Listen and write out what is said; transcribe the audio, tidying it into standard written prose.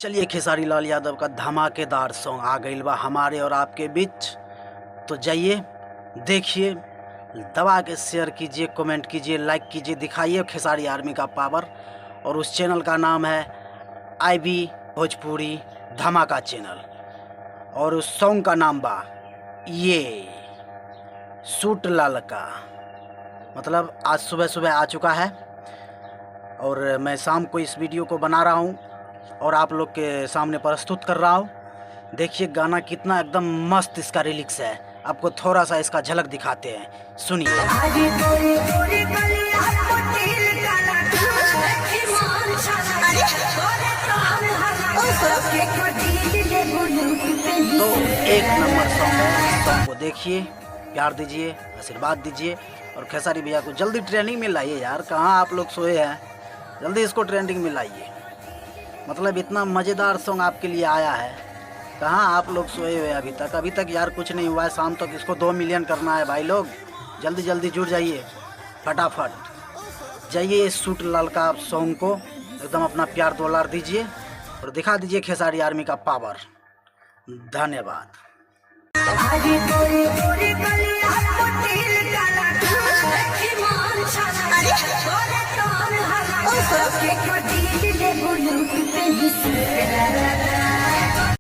चलिए खेसारी लाल यादव का धमाकेदार सॉन्ग आ गई बा हमारे और आपके बीच। तो जाइए देखिए, दबा के शेयर कीजिए, कमेंट कीजिए, लाइक कीजिए, दिखाइए खेसारी आर्मी का पावर। और उस चैनल का नाम है IB भोजपुरी धमाका चैनल। और उस सॉन्ग का नाम बा ये सूट लाल का। मतलब आज सुबह सुबह आ चुका है और मैं शाम को इस वीडियो को बना रहा हूँ और आप लोग के सामने प्रस्तुत कर रहा हूँ। देखिए गाना कितना एकदम मस्त इसका लिरिक्स है। आपको थोड़ा सा इसका झलक दिखाते हैं, सुनिए। तो एक नंबर सॉन्ग है, सॉन्ग को देखिए, प्यार दीजिए, आशीर्वाद दीजिए और खेसारी भैया को जल्दी ट्रेंडिंग में लाइए यार। कहाँ आप लोग सोए हैं, जल्दी इसको ट्रेंडिंग में लाइए। मतलब इतना मज़ेदार सॉन्ग आपके लिए आया है, कहाँ आप लोग सोए हुए अभी तक यार कुछ नहीं हुआ है। शाम तक इसको 2 मिलियन करना है भाई लोग, जल्दी जल्दी जुड़ जाइए, फटाफट जाइए। इस सूट लाल का सॉन्ग को एकदम अपना प्यार दुलार दीजिए और दिखा दीजिए खेसारी आर्मी का पावर। धन्यवाद। Oh,